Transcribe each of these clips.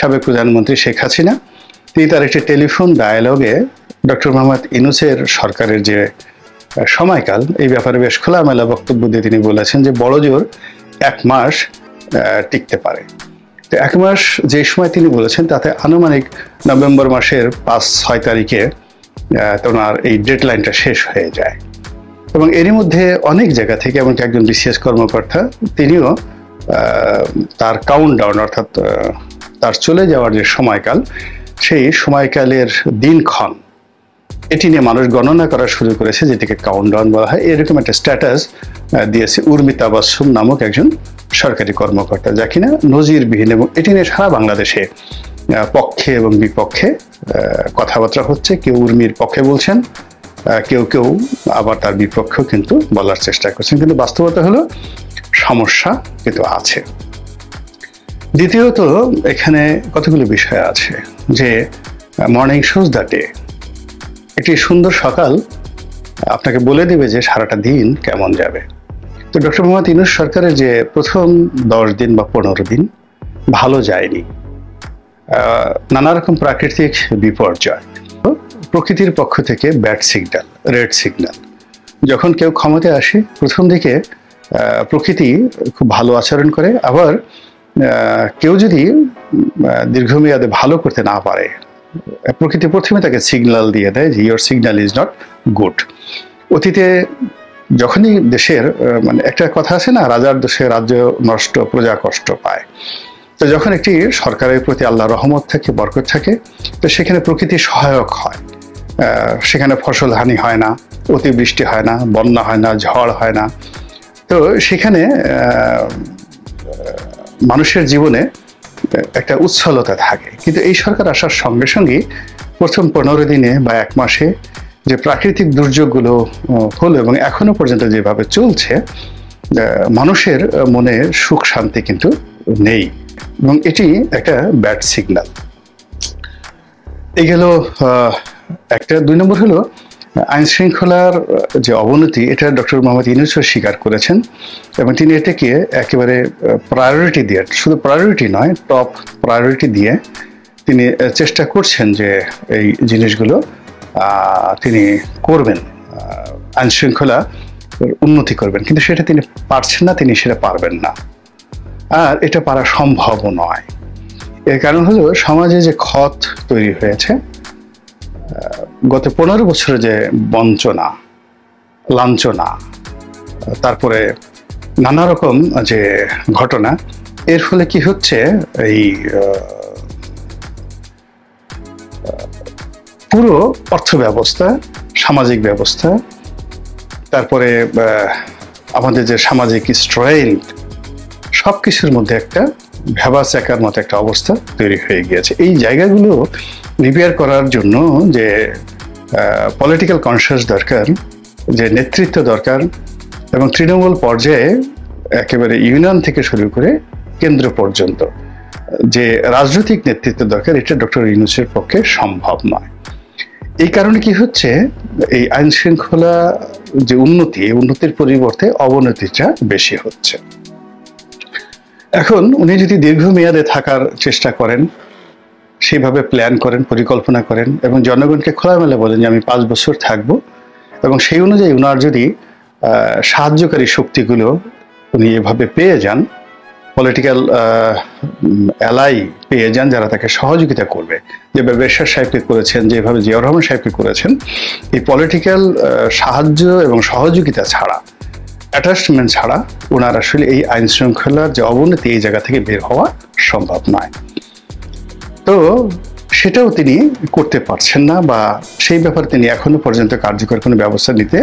সাবেক প্রধানমন্ত্রী শেখ হাসিনা, তিনি তার একটি টেলিফোন ডায়ালগে ডক্টর মোহাম্মদ ইউনূসের সরকারের যে সময়কাল এই ব্যাপারে বেশ খোলামেলা বক্তব্য দিয়ে তিনি বলেছেন যে বড় জোর 1 মাস টিকতে পারে। তো 1 মাস যে সময় তিনি বলেছেন তাতে আনুমানিক নভেম্বর মাসের 5-6 তারিখে ওনার এই ডেডলাইনটা শেষ হয়ে যায়। এবং এরই মধ্যে অনেক জায়গা থেকে এমনকি একজন বিসিএস কর্মকর্তা তিনিও তার কাউন্টডাউন অর্থাৎ তার চলে যাওয়ার যে সময়কাল সেই সময়কালের দিনক্ষণ এটি নিয়ে মানুষ গণনা করা শুরু করেছে, যেটিকে কাউন্টডাউন বলা হয়। এরকম একটা স্ট্যাটাস দিয়েছে উর্মি তাবাসসুম নামক একজন সরকারি কর্মকর্তা, যা কিনা নজিরবিহীন, এবং এটি নিয়ে সারা বাংলাদেশে পক্ষে এবং বিপক্ষে কথাবার্তা হচ্ছে। কেউ উর্মির পক্ষে বলছেন, কেউ কেউ আবার তার বিপক্ষেও কিন্তু বলার চেষ্টা করছেন, কিন্তু বাস্তবতা হলো সমস্যা কিন্তু আছে। দ্বিতীয়ত এখানে কতগুলো বিষয় আছে যে মর্নিং শোজ দ্য ডে, একটি সুন্দর সকাল আপনাকে বলে দেবে যে সারাটা দিন কেমন যাবে। তো ডক্টর মোহাম্মদ ইউনূস সরকারের যে প্রথম 10 দিন বা 15 দিন ভালো যায়নি, নানা রকম প্রাকৃতিক বিপর্যয়, প্রকৃতির পক্ষ থেকে ব্যাড সিগন্যাল, রেড সিগন্যাল। যখন কেউ ক্ষমতায় আসে প্রথম দিকে প্রকৃতি খুব ভালো আচরণ করে, আবার কেউ যদি দীর্ঘমেয়াদে ভালো করতে না পারে প্রকৃতি প্রথমে তাকে সিগন্যাল দিয়ে দেয় যে your signal is not good. অতীতে যখনই দেশের মানে একটা কথা আছে না, রাজার দোষে রাজ্য নষ্ট প্রজা কষ্ট পায়। তো যখন একটি সরকারের প্রতি আল্লাহ রহমত থাকে, বরকত থাকে, তো সেখানে প্রকৃতি সহায়ক হয়, সেখানে ফসল হানি হয় না, অতিবৃষ্টি হয় না, বন্যা হয় না, ঝড় হয় না। তো সেখানে মানুষের জীবনে একটা উচ্ছলতা থাকে। কিন্তু এই সরকার আসার সঙ্গে সঙ্গেই প্রথম 15 দিনে বা 1 মাসে যে প্রাকৃতিক দুর্যোগগুলো হলো এবং এখনো পর্যন্ত যেভাবে চলছে, মানুষের মনে সুখ শান্তি কিন্তু নেই, এবং এটি একটা ব্যাড সিগন্যাল। এই গেল একটা। 2 নম্বর হলো আইন শৃঙ্খলার যে অবনতি, এটা ডক্টর মোহাম্মদ ইউনূসও স্বীকার করেছেন, এবং তিনি এটাকে একেবারে প্রায়োরিটি দিয়ে, শুধু প্রায়োরিটি নয় টপ প্রায়োরিটি দিয়ে তিনি চেষ্টা করছেন যে এই জিনিসগুলো তিনি করবেন, আইন শৃঙ্খলা উন্নতি করবেন, কিন্তু সেটা তিনি পারছেন না, তিনি সেটা পারবেন না, আর এটা পারা সম্ভবও নয়। এর কারণ হলো সমাজে যে ক্ষত তৈরি হয়েছে, গত 15 বছরে যে বঞ্চনা, লাঞ্ছনা, তারপরে নানা রকম যে ঘটনা, এর ফলে কি হচ্ছে, এই পুরো অর্থ ব্যবস্থা, সামাজিক ব্যবস্থা, তারপরে আমাদের যে সামাজিক স্ট্রেংথ, সবকিছুর মধ্যে একটা ভেবাচাকার মতো একটা অবস্থা তৈরি হয়ে গিয়েছে। এই জায়গাগুলো রিপেয়ার করার জন্য যে পলিটিক্যাল কনসিয়াস দরকার, যে নেতৃত্ব দরকার, এবং তৃণমূল পর্যায়ে একেবারে ইউনিয়ন থেকে শুরু করে কেন্দ্র পর্যন্ত যে রাজনৈতিক নেতৃত্ব দরকার, এটা ডক্টর ইউনূসের পক্ষে সম্ভব নয়। এই কারণে কি হচ্ছে, এই আইন শৃঙ্খলা যে উন্নতি, এই উন্নতির পরিবর্তে অবনতিটা বেশি হচ্ছে। এখন উনি যদি দীর্ঘমেয়াদে থাকার চেষ্টা করেন, সেইভাবে প্ল্যান করেন, পরিকল্পনা করেন, এবং জনগণকে খোলামেলা বলেন যে আমি 5 বছর থাকবো, এবং সেই অনুযায়ী উনার যদি সাহায্যকারী শক্তিগুলো উনি এভাবে পেয়ে যান, পলিটিক্যাল অ্যালাই পেয়ে যান যারা তাকে সহযোগিতা করবে, যেভাবে এরশাদ সাহেবকে করেছেন, যেভাবে জিয়াউর রহমান সাহেবকে করেছেন, এই পলিটিক্যাল সাহায্য এবং সহযোগিতা ছাড়া, অ্যাটাচমেন্ট ছাড়া ওনার আসলে এই আইন শৃঙ্খলার যে অবনতি, এই জায়গা থেকে বের হওয়া সম্ভব নয়। তো সেটাও তিনি করতে পারছেন না, বা সেই ব্যাপারে তিনি এখনো পর্যন্ত কার্যকর কোনো ব্যবস্থা নিতে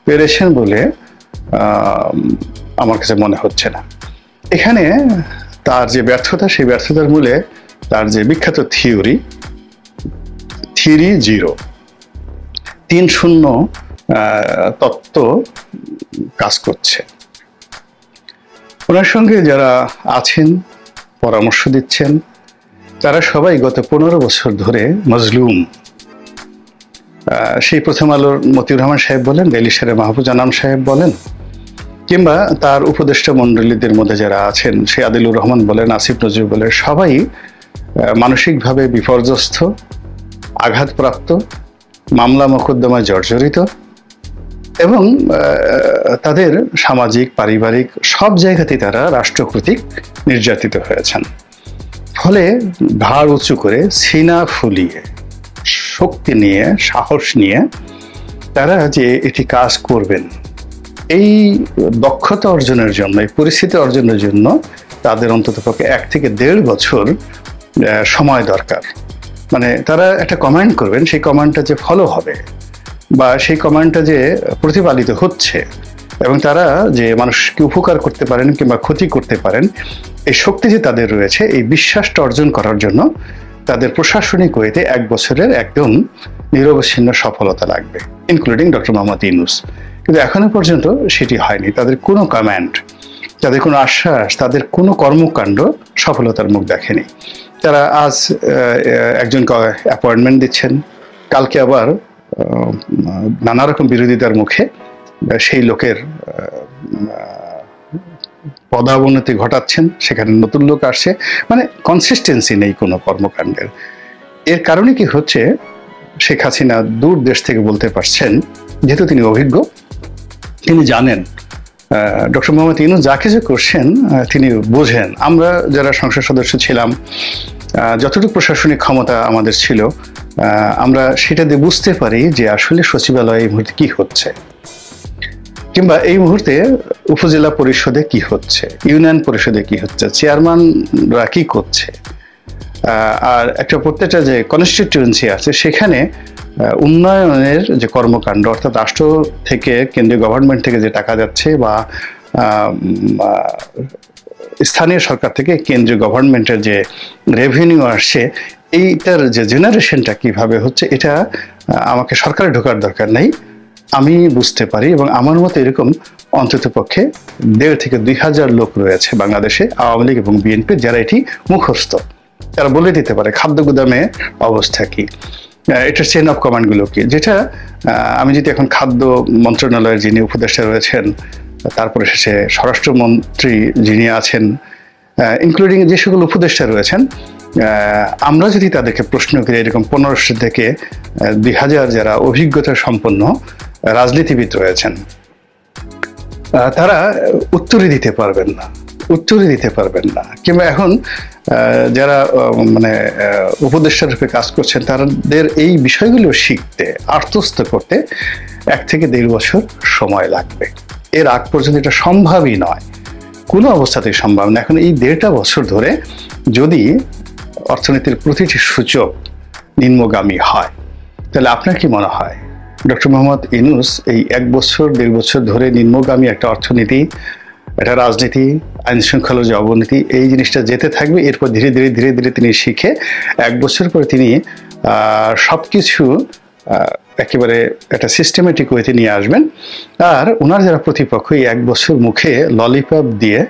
পেরেছেন বলে আমার কাছে মনে হচ্ছে না। এখানে তার যে ব্যর্থতা, সেই ব্যর্থতার মূলে তার যে বিখ্যাত থিওরি 3-0 তত্ত্ব কাজ করছে। ওনার সঙ্গে যারা আছেন, পরামর্শ দিচ্ছেন, তারা সবাই গত 15 বছর ধরে মজলুম। সেই প্রথম আলোর মতিউর রহমান সাহেব বলেন, ডেইলি স্টারের মাহফুজ আনাম সাহেব বলেন, কিংবা তার উপদেষ্টা মণ্ডলীদের মধ্যে যারা আছেন, সে আদিলুর রহমান বলেন, আসিফ নজরুল বলেন, সবাই মানসিকভাবে বিপর্যস্ত, আঘাতপ্রাপ্ত, মামলা মোকদ্দমায় জর্জরিত এবং তাদের সামাজিক, পারিবারিক সব জায়গাতেই তারা রাষ্ট্র কর্তৃক নির্যাতিত হয়েছেন। ফলে ঘাড় উঁচু করে, সিনা ফুলিয়ে, শক্তি নিয়ে, সাহস নিয়ে তারা যে এটি কাজ করবেন, এই দক্ষতা অর্জনের জন্য, এই পরিস্থিতি অর্জনের জন্য তাদের অন্ততপক্ষে 1 থেকে 1.5 বছর সময় দরকার। মানে তারা একটা কমান্ড করবেন, সেই কমান্ডটা যে ফলো হবে বা সেই কমান্ডটা যে প্রতিপালিত হচ্ছে এবং তারা যে মানুষকে উপকার করতে পারেন কিংবা ক্ষতি করতে পারেন, এই শক্তি যে তাদের রয়েছে, এই বিশ্বাসটা অর্জন করার জন্য তাদের প্রশাসনিক ওয়েতে 1 বছরের একদম নিরবচ্ছিন্ন সফলতা লাগবে, ইনক্লুডিং ডক্টর মোহাম্মদ ইউনূস। কিন্তু এখনো পর্যন্ত সেটি হয়নি। তাদের কোনো কমান্ড, তাদের কোনো আশ্বাস, তাদের কোনো কর্মকাণ্ড সফলতার মুখ দেখেনি। তারা আজ একজনকে অ্যাপয়েন্টমেন্ট দিচ্ছেন, কালকে আবার নানা রকম বিরোধিতার মুখে সেই লোকের পদাবনতি ঘটাচ্ছেন, সেখানে নতুন লোক আসছে। মানে কনসিস্টেন্সি নেই কোনো কর্মকাণ্ডের। এর কারণে কি হচ্ছে, শেখ হাসিনা দূর দেশ থেকে বলতে পারছেন, যেহেতু তিনি অভিজ্ঞ, তিনি জানেন ডক্টর মোহাম্মদ ইউনূস যা কিছু করছেন তিনি বোঝেন। আমরা যারা সংসদ সদস্য ছিলাম, যতটুকু প্রশাসনিক ক্ষমতা আমাদের ছিল, আমরা সেটা দিয়ে বুঝতে পারি যে আসলে সচিবালয়ে এই মুহূর্তে কি হচ্ছে, কিংবা এই মুহূর্তে উপজেলা পরিষদে কি হচ্ছে, ইউনিয়ন পরিষদে কি হচ্ছে, চেয়ারম্যানরা কি করছে। আর একটা প্রত্যেকটা যে কনস্টিটিউয়েন্সি আছে সেখানে উন্নয়নের যে কর্মকাণ্ড, অর্থাৎ রাষ্ট্র থেকে, কেন্দ্রীয় গভর্নমেন্ট থেকে যে টাকা যাচ্ছে বা স্থানীয় সরকার থেকে কেন্দ্রীয় গভর্নমেন্টের যে রেভিনিউ আসছে, এইটার যে জেনারেশনটা কিভাবে হচ্ছে, এটা আমাকে সরকারে ঢোকার দরকার নেই, আমি বুঝতে পারি। এবং আমার মতে এরকম অন্তত পক্ষে 1,500 থেকে 2,000 লোক রয়েছে বাংলাদেশে, আওয়ামী লীগ এবং বিএনপি, যারা এটি মুখস্থ। তারা বলে দিতে পারে খাদ্য গুদামে অবস্থা কি, এটার চেইন অফ কমান্ডগুলো কি। যেটা আমি যদি এখন খাদ্য মন্ত্রণালয়ের যিনি উপদেষ্টা রয়েছেন, তারপরে শেষে স্বরাষ্ট্রমন্ত্রী যিনি আছেন, ইনক্লুডিং যে সকল উপদেষ্টা রয়েছেন, আমরা যদি তাদেরকে প্রশ্ন করি, এরকম 1500 থেকে 2,000 যারা অভিজ্ঞতা সম্পন্ন রাজনীতিবিদ রয়েছেন, তারা উত্তরই দিতে পারবেন না। কিংবা এখন যারা মানে উপদেষ্টা রূপে কাজ করছেন, তাদের এই বিষয়গুলো শিখতে, আত্মস্থ করতে 1 থেকে 1.5 বছর সময় লাগবে। এর আগ পর্যন্ত এটা সম্ভবই নয়, কোনো অবস্থাতেই সম্ভব না। এখন এই 1.5 বছর ধরে যদি অর্থনীতির প্রতিটি সূচক নিম্নগামী হয়, তাহলে আপনার কি মনে হয় ডক্টর মোহাম্মদ ইউনূস এই 1 বছর 1.5 বছর ধরে নিম্নগামী একটা অর্থনীতি, একটা রাজনীতি, আইন শৃঙ্খলার যে অবনতি, এই জিনিসটা যেতে থাকবে। এরপর ধীরে ধীরে তিনি শিখে 1 বছর পরে তিনি সবকিছু একেবারে একটা সিস্টেমেটিক ওয়েতে নিয়ে আসবেন। আর ওনার যারা প্রতিপক্ষ, এই 1 বছর মুখে ললিপপ দিয়ে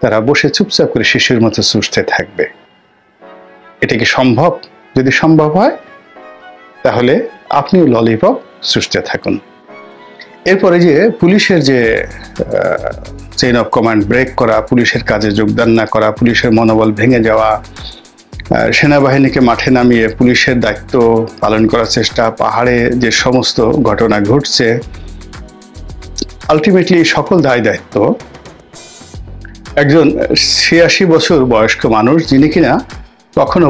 তারা বসে চুপচাপ করে শিশুর মতো চুষতে থাকবে। এটা কি সম্ভব? যদি সম্ভব হয় তাহলে আপনিও ললিপপ চুষতে থাকুন। এরপরে যে পুলিশের যে চেইন অফ কমান্ড ব্রেক করা, পুলিশের কাজে যোগদান না করা, পুলিশের মনোবল ভেঙে যাওয়া, সেনাবাহিনীকে মাঠে নামিয়ে পুলিশের দায়িত্ব পালন করার চেষ্টা, পাহাড়ে যে সমস্ত ঘটনা ঘটছে, আলটিমেটলি সকল দায়িত্ব একজন 86 বছর বয়স্ক মানুষ, যিনি কিনা কখনো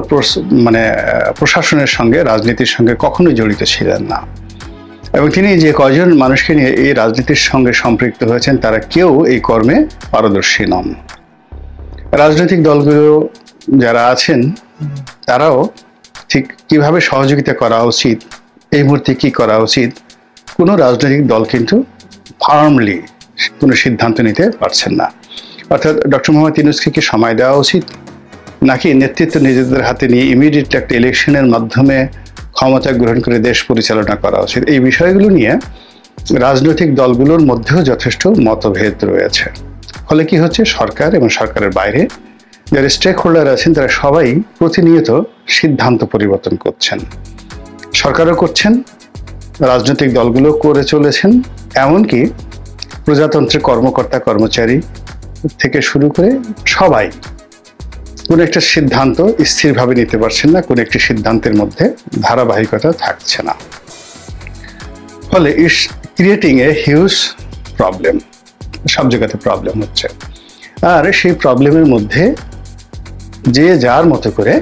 প্রশাসনের সঙ্গে, রাজনীতির সঙ্গে কখনোই জড়িত ছিলেন না, এবং তিনি যে কয়জন মানুষকে নিয়ে এই রাজনীতির সঙ্গে সম্পৃক্ত হয়েছেন, তারা কেউ এই কর্মে পারদর্শী নন। রাজনৈতিক দলগুলো যারা আছেন, তারাও ঠিক কিভাবে সহযোগিতা করা উচিত, এই মুহূর্তে কি করা উচিত, কোনো রাজনৈতিক দল কিন্তু ফার্মলি কোনো সিদ্ধান্ত নিতে পারছেন না। অর্থাৎ ডক্টর মোহাম্মদ ইউনূসকে কি সময় দেওয়া উচিত, নাকি নেতৃত্ব নিজেদের হাতে নিয়ে ইমিডিয়েট একটা ইলেকশনের মাধ্যমে ক্ষমতা গ্রহণ করে দেশ পরিচালনা করা উচিত? এই বিষয়গুলো নিয়ে রাজনৈতিক দলগুলোর মধ্যেও যথেষ্ট মতভেদ রয়েছে। ফলে কি হচ্ছে, সরকার এবং সরকারের বাইরে যারা স্টেক হোল্ডার আছেন, তারা সবাই প্রতিনিয়ত সিদ্ধান্ত পরিবর্তন করছেন। সরকারও করছেন, রাজনৈতিক দলগুলো করে চলেছেন, এমনকি প্রজাতন্ত্রের কর্মকর্তা কর্মচারী থেকে শুরু করে সবাই কোনো একটা সিদ্ধান্ত স্থিরভাবে নিতে পারছেন না, কোনো একটি সিদ্ধান্তের মধ্যে ধারাবাহিকতা থাকছে না। ফলে it's creating a huge problem, সব জায়গাতে প্রবলেম হচ্ছে। আর সেই প্রবলেমের মধ্যে যে যার মতো করে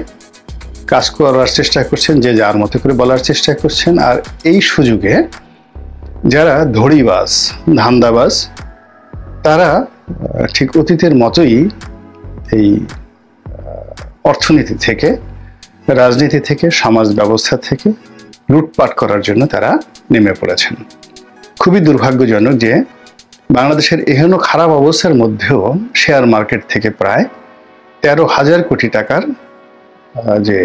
কাজ করার চেষ্টা করছেন, যে যার মতো করে বলার চেষ্টা করছেন। আর এই সুযোগে যারা ধড়িবাজ, ধান্দাবাজ, তারা ঠিক অতীতের মতোই এই অর্থনীতি থেকে, রাজনীতি থেকে, সমাজ ব্যবস্থা থেকে লুটপাট করার জন্য তারা নেমে পড়েছেন। খুবই দুর্ভাগ্যজনক যে বাংলাদেশের এহেন খারাপ অবস্থার মধ্যেও শেয়ার মার্কেট থেকে প্রায় 13,000 কোটি টাকার যে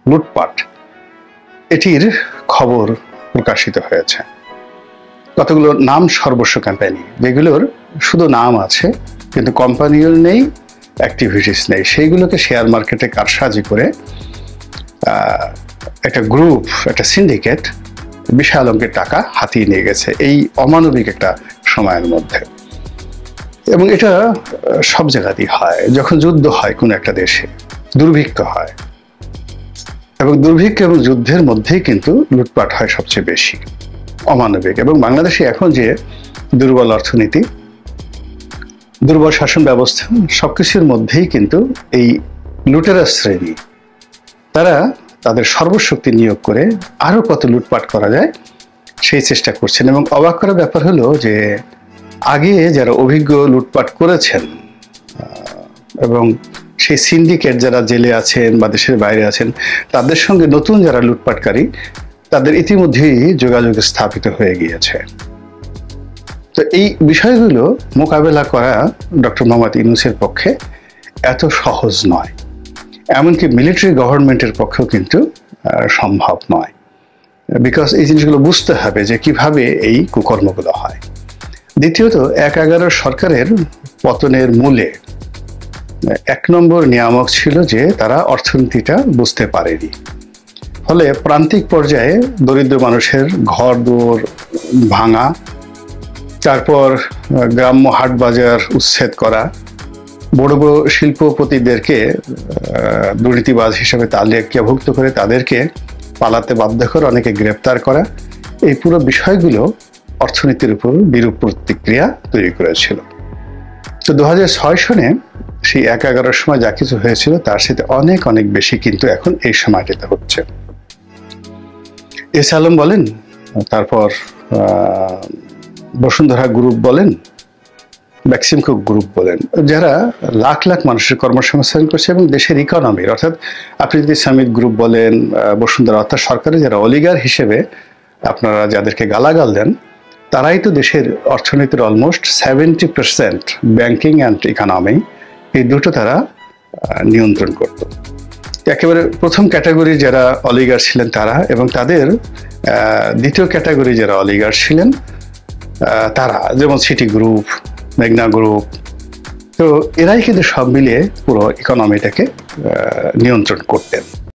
লুটপাট, এটির খবর প্রকাশিত হয়েছে। কতগুলো নাম সর্বস্ব কোম্পানি, যেগুলোর শুধু নাম আছে কিন্তু কোম্পানিও নেই, অ্যাক্টিভিটিস নেই, সেইগুলোকে শেয়ার মার্কেটে কারসাজি করে একটা গ্রুপ, একটা সিন্ডিকেট বিশাল অঙ্কের টাকা হাতিয়ে নিয়ে গেছে এই অমানবিক একটা সময়ের মধ্যে। এবং এটা সব জায়গাতেই হয়, যখন যুদ্ধ হয় কোনো একটা দেশে, দুর্ভিক্ষ হয়, এবং দুর্ভিক্ষ এবং যুদ্ধের মধ্যেই কিন্তু লুটপাট হয় সবচেয়ে বেশি, অমানবিক। এবং বাংলাদেশে এখন যে দুর্বল অর্থনীতি, দুর্বল শাসন ব্যবস্থা, সবকিছুর মধ্যেই কিন্তু এই লুটেরা শ্রেণী তারা তাদের সর্বশক্তি নিয়োগ করে আরো কত লুটপাট করা যায় সেই চেষ্টা করছেন। এবং অবাক করার ব্যাপার হলো যে আগে যারা অভিজ্ঞ লুটপাট করেছেন এবং সেই সিন্ডিকেট যারা জেলে আছেন বা দেশের বাইরে আছেন, তাদের সঙ্গে নতুন যারা লুটপাটকারী, তাদের ইতিমধ্যেই যোগাযোগ স্থাপিত হয়ে গিয়েছে। তো এই বিষয়গুলো মোকাবেলা করা ডক্টর মোহাম্মদ ইউনূসের পক্ষে এত সহজ নয়, এমনকি মিলিটারি গভর্নমেন্টের পক্ষেও কিন্তু সম্ভব নয়। বিকজ এই জিনিসগুলো বুঝতে হবে যে কিভাবে এই কুকর্মগুলো হয়। দ্বিতীয়ত, ১/১১ সরকারের পতনের মূলে ১ নম্বর নিয়ামক ছিল যে তারা অর্থনীতিটা বুঝতে পারেনি। ফলে প্রান্তিক পর্যায়ে দরিদ্র মানুষের ঘর দুয়ার ভাঙা, তারপর গ্রাম্য হাট বাজার উচ্ছেদ করা, বড় বড় শিল্পপতিদেরকে দুর্নীতিবাজ হিসেবে তালিকাভুক্ত করে তাদেরকে পালাতে বাধ্য করে, অনেকে গ্রেপ্তার করা, এই পুরো বিষয়গুলো অর্থনীতির উপর বিরূপ প্রতিক্রিয়া তৈরি করেছিল। তো 2006 সনে সেই ১/১১ সময় যা কিছু হয়েছিল তার সাথে অনেক অনেক বেশি কিন্তু এখন এই সময়টাতে হচ্ছে। এস আলম বলেন, তারপর বসুন্ধরা গ্রুপ বলেন, বেক্সিমকো গ্রুপ বলেন, যারা লাখ লাখ মানুষের কর্মসংস্থান করছে এবং দেশের ইকোনমির, অর্থাৎ আপনি যদি সামিট গ্রুপ বলেন, বসুন্ধরা, অর্থাৎ সরকারের যারা অলিগার হিসেবে আপনারা যাদেরকে গালাগাল দেন, তারাই তো দেশের অর্থনীতির অলমোস্ট 70% ব্যাংকিং অ্যান্ড ইকোনমি, এই দুটো তারা নিয়ন্ত্রণ করত। একেবারে প্রথম ক্যাটাগরি যারা অলিগার ছিলেন তারা, এবং তাদের দ্বিতীয় ক্যাটাগরি যারা অলিগার ছিলেন তারা, যেমন সিটি গ্রুপ, মেঘনা গ্রুপ, তো এরাই কিন্তু সব মিলিয়ে পুরো ইকোনমিটাকে নিয়ন্ত্রণ করতেন।